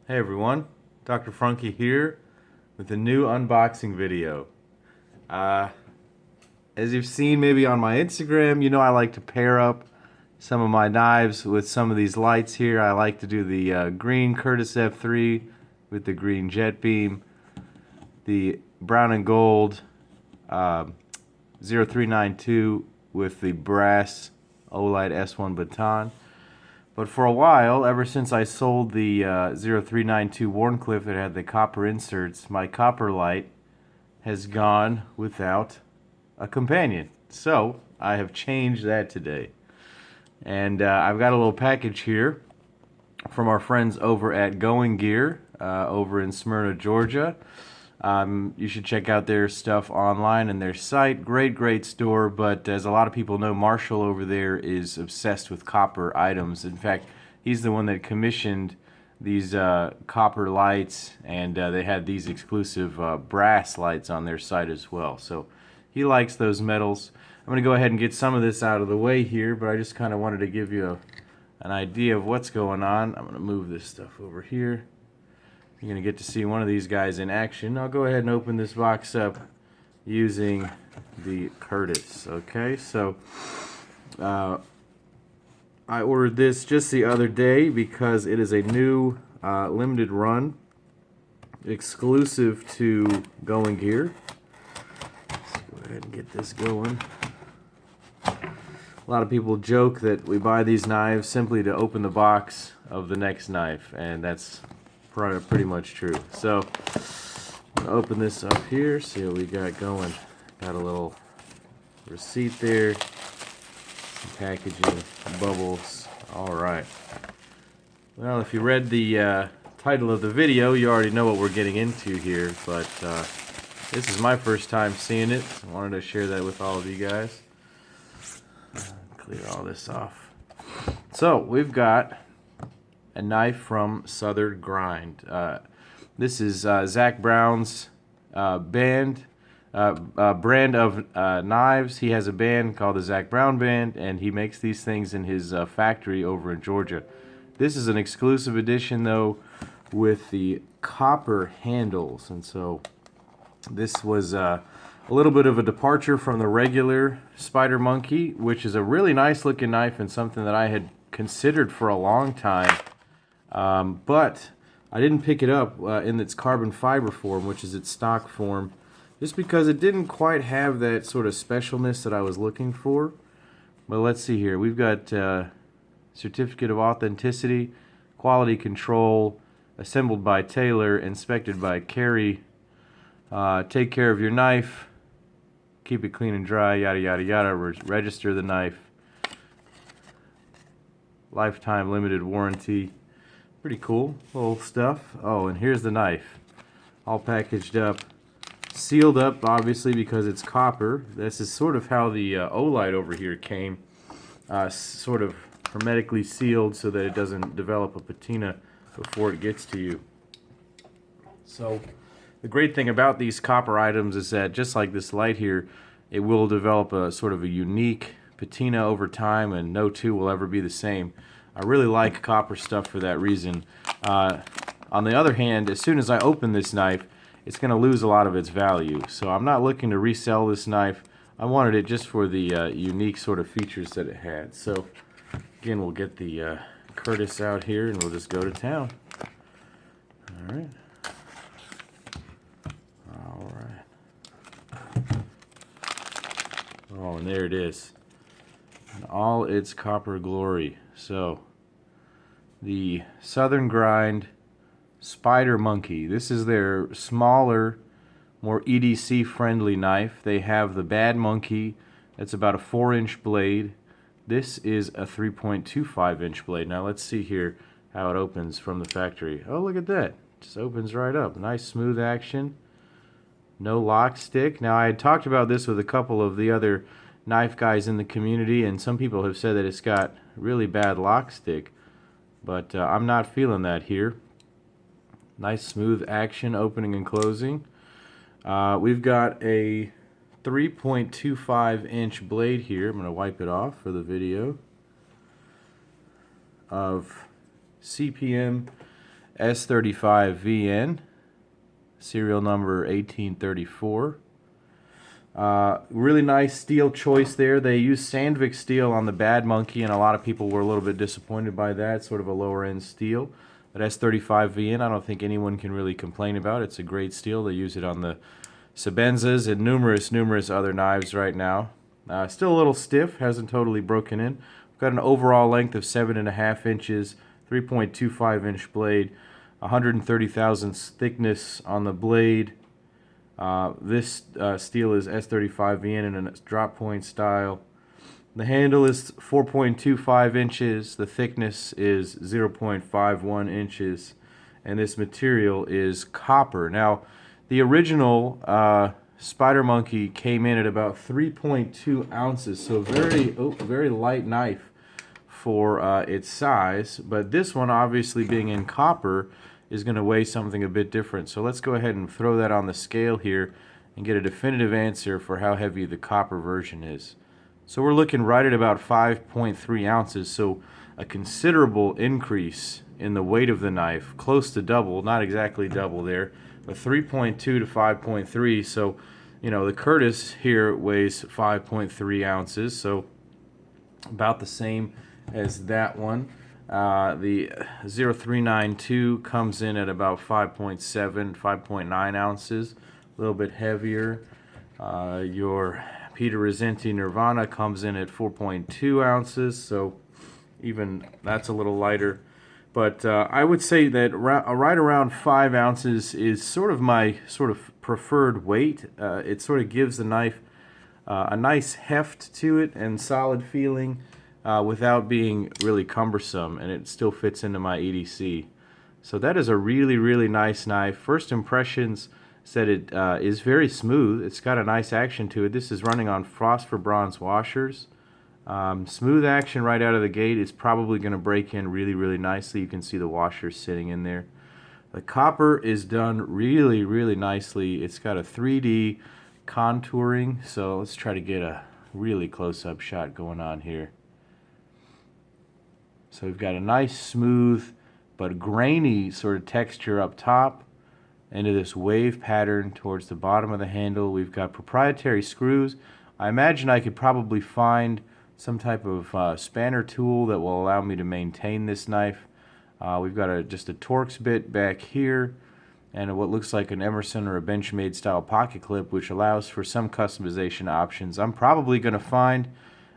Hey everyone, Dr. Frunkey here with a new unboxing video. As you've seen maybe on my Instagram, you know I like to pair up some of my knives with some of these lights here. I like to do the green Curtis F3 with the green jet beam, the brown and gold 0392 with the brass Olight S1 baton. But for a while, ever since I sold the 0392 Warncliffe that had the copper inserts, my copper light has gone without a companion. So I have changed that today. And I've got a little package here from our friends over at Going Gear over in Smyrna, Georgia. You should check out their stuff online and their site. Great store, but as a lot of people know, Marshall over there is obsessed with copper items. In fact, he's the one that commissioned these copper lights, and they had these exclusive brass lights on their site as well. So he likes those metals. I'm going to go ahead and get some of this out of the way here, but I just kind of wanted to give you an idea of what's going on. I'm going to move this stuff over here. You're going to get to see one of these guys in action. I'll go ahead and open this box up using the Curtis. Okay, so I ordered this just the other day because it is a new limited run exclusive to Going Gear. Let's go ahead and get this going. A lot of people joke that we buy these knives simply to open the box of the next knife, and that's pretty much true. So I'm gonna open this up here, see what we got going. Got a little receipt there, some packaging, bubbles. Alright. Well, if you read the title of the video, you already know what we're getting into here, but this is my first time seeing it. I wanted to share that with all of you guys. Clear all this off. So we've got a knife from Southern Grind. This is Zach Brown's brand of knives. He has a band called the Zach Brown Band, and he makes these things in his factory over in Georgia. This is an exclusive edition, though, with the copper handles, and so this was a little bit of a departure from the regular Spider Monkey, which is a really nice looking knife and something that I had considered for a long time. But I didn't pick it up in its carbon fiber form, which is its stock form, just because it didn't quite have that sort of specialness that I was looking for. But let's see here. We've got certificate of authenticity, quality control, assembled by Taylor, inspected by Carey. Take care of your knife, keep it clean and dry, yada yada yada. Register the knife. Lifetime limited warranty. Pretty cool little stuff. Oh, and here's the knife, all packaged up, sealed up, obviously because it's copper. This is sort of how the Olight over here came, sort of hermetically sealed so that it doesn't develop a patina before it gets to you. So the great thing about these copper items is that, just like this light here, it will develop a sort of a unique patina over time, and no two will ever be the same. I really like copper stuff for that reason. On the other hand, as soon as I open this knife, it's going to lose a lot of its value. So I'm not looking to resell this knife. I wanted it just for the unique sort of features that it had. So again, we'll get the Curtis out here and we'll just go to town. Alright. Oh, and there it is, in all its copper glory. So, the Southern Grind Spider Monkey. This is their smaller, more EDC friendly knife. They have the Bad Monkey, that's about a 4-inch blade. This is a 3.25-inch blade. Now let's see here how it opens from the factory. Oh, look at that, just opens right up. Nice smooth action. No lock stick. Now, I had talked about this with a couple of the other knife guys in the community, and some people have said that it's got really bad lock stick, but I'm not feeling that here. Nice smooth action opening and closing. We've got a 3.25-inch blade here. I'm going to wipe it off for the video. Of CPM S35VN, serial number 1834. Really nice steel choice there. They used Sandvik steel on the Bad Monkey, and a lot of people were a little bit disappointed by that, sort of a lower end steel. But S35VN, I don't think anyone can really complain about. It's a great steel. They use it on the Sebenzas and numerous other knives right now. Still a little stiff, hasn't totally broken in. We've got an overall length of 7.5 inches, 3.25 inch blade, 130 thousandths thickness on the blade. This steel is S35VN in a drop point style. The handle is 4.25 inches, the thickness is 0.51 inches, and this material is copper. Now, the original Spider Monkey came in at about 3.2 ounces, so very light knife for its size, but this one, obviously being in copper, is going to weigh something a bit different. So let's go ahead and throw that on the scale here and get a definitive answer for how heavy the copper version is. So we're looking right at about 5.3 ounces, so a considerable increase in the weight of the knife, close to double, not exactly double there, but 3.2 to 5.3. So, you know, the Curtis here weighs 5.3 ounces, so about the same as that one. The 0392 comes in at about 5.7, 5.9 ounces, a little bit heavier. Your Peter Rizzenti Nirvana comes in at 4.2 ounces, so even that's a little lighter. But I would say that right around 5 ounces is sort of my preferred weight. It sort of gives the knife a nice heft to it and solid feeling without being really cumbersome, and it still fits into my EDC. So that is a really nice knife. First impressions said it is very smooth. It's got a nice action to it. This is running on phosphor bronze washers. Smooth action right out of the gate. Is probably going to break in really nicely. You can see the washers sitting in there. The copper is done really nicely. It's got a 3D contouring, so let's try to get a really close-up shot going on here. So we've got a nice smooth but grainy sort of texture up top into this wave pattern towards the bottom of the handle. We've got proprietary screws. I imagine I could probably find some type of spanner tool that will allow me to maintain this knife. We've got just a Torx bit back here and what looks like an Emerson or a Benchmade style pocket clip, which allows for some customization options. I'm probably going to find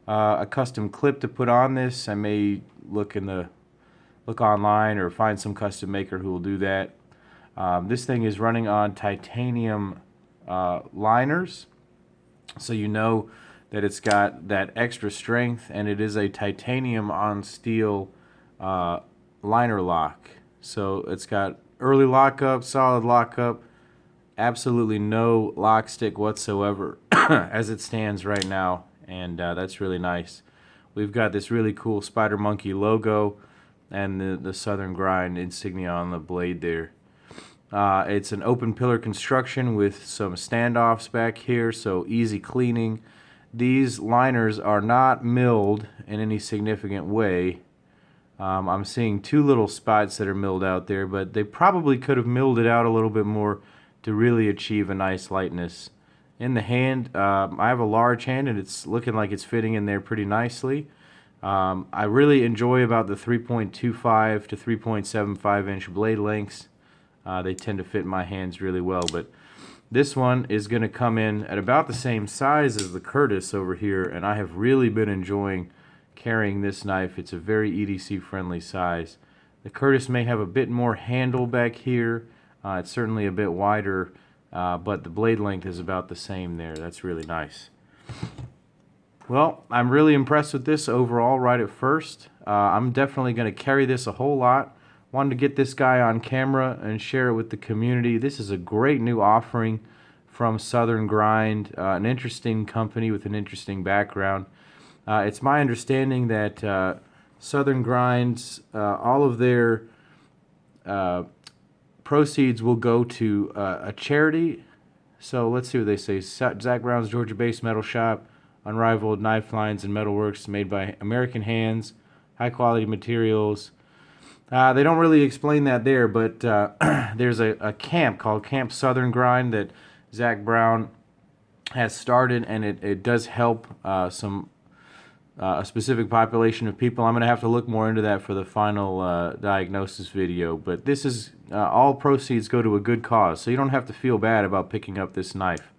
a custom clip to put on this. I may look online or find some custom maker who will do that. This thing is running on titanium liners, so you know that it's got that extra strength, and it is a titanium on steel liner lock. So it's got early lockup, solid lockup, absolutely no lock stick whatsoever as it stands right now, and that's really nice. We've got this really cool Spider Monkey logo and the Southern Grind insignia on the blade there. It's an open pillar construction with some standoffs back here, so easy cleaning. These liners are not milled in any significant way. I'm seeing two little spots that are milled out there, but they probably could have milled it out a little bit more to really achieve a nice lightness. In the hand, I have a large hand, and it's looking like it's fitting in there pretty nicely. I really enjoy about the 3.25 to 3.75 inch blade lengths. They tend to fit my hands really well, but this one is going to come in at about the same size as the Curtis over here, and I have really been enjoying carrying this knife. It's a very EDC friendly size. The Curtis may have a bit more handle back here. It's certainly a bit wider, but the blade length is about the same there. That's really nice. Well, I'm really impressed with this overall right at first. I'm definitely going to carry this a whole lot. Wanted to get this guy on camera and share it with the community. This is a great new offering from Southern Grind, an interesting company with an interesting background. It's my understanding that Southern Grind's, all of their proceeds will go to a charity. So let's see what they say. Zach Brown's Georgia-based metal shop, unrivaled knife lines and metalworks made by American hands, high quality materials. They don't really explain that there, but there's a camp called Camp Southern Grind that Zach Brown has started, and it does help a specific population of people. I'm going to have to look more into that for the final diagnosis video, but this is all proceeds go to a good cause, so you don't have to feel bad about picking up this knife.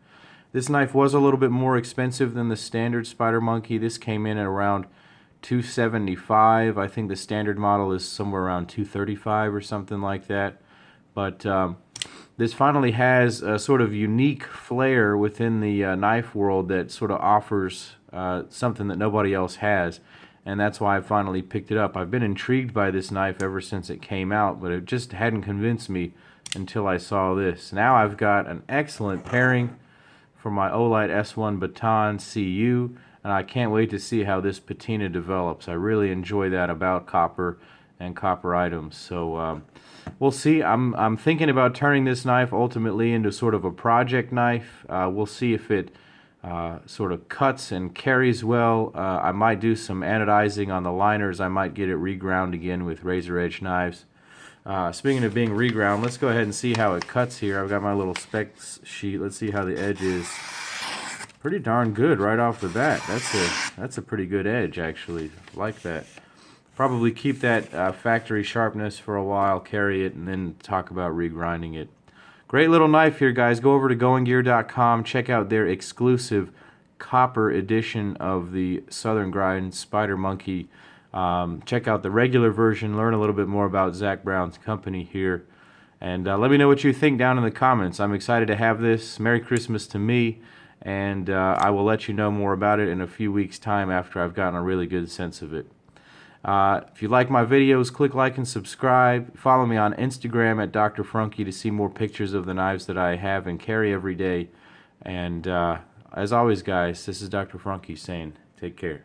This knife was a little bit more expensive than the standard Spider Monkey. This came in at around $275. I think the standard model is somewhere around $235 or something like that. But this finally has a sort of unique flair within the knife world that sort of offers something that nobody else has, and that's why I finally picked it up. I've been intrigued by this knife ever since it came out, but it just hadn't convinced me until I saw this. Now I've got an excellent pairing for my Olight S1 Baton CU, and I can't wait to see how this patina develops. I really enjoy that about copper and copper items. So we'll see. I'm thinking about turning this knife ultimately into sort of a project knife. We'll see if it sort of cuts and carries well. I might do some anodizing on the liners. I might get it reground again with razor edge knives. Speaking of being reground, let's go ahead and see how it cuts here. I've got my little specs sheet. Let's see how the edge is. Pretty darn good right off the bat. That's a pretty good edge, actually. Like that. Probably keep that factory sharpness for a while, carry it, and then talk about regrinding it. Great little knife here, guys. Go over to goinggear.com. Check out their exclusive copper edition of the Southern Grind Spider Monkey. Check out the regular version. Learn a little bit more about Zach Brown's company here. And let me know what you think down in the comments. I'm excited to have this. Merry Christmas to me. And I will let you know more about it in a few weeks' time after I've gotten a really good sense of it. If you like my videos, click like and subscribe. Follow me on Instagram at Dr. Frunkey to see more pictures of the knives that I have and carry every day. And as always, guys, this is Dr. Frunkey saying take care.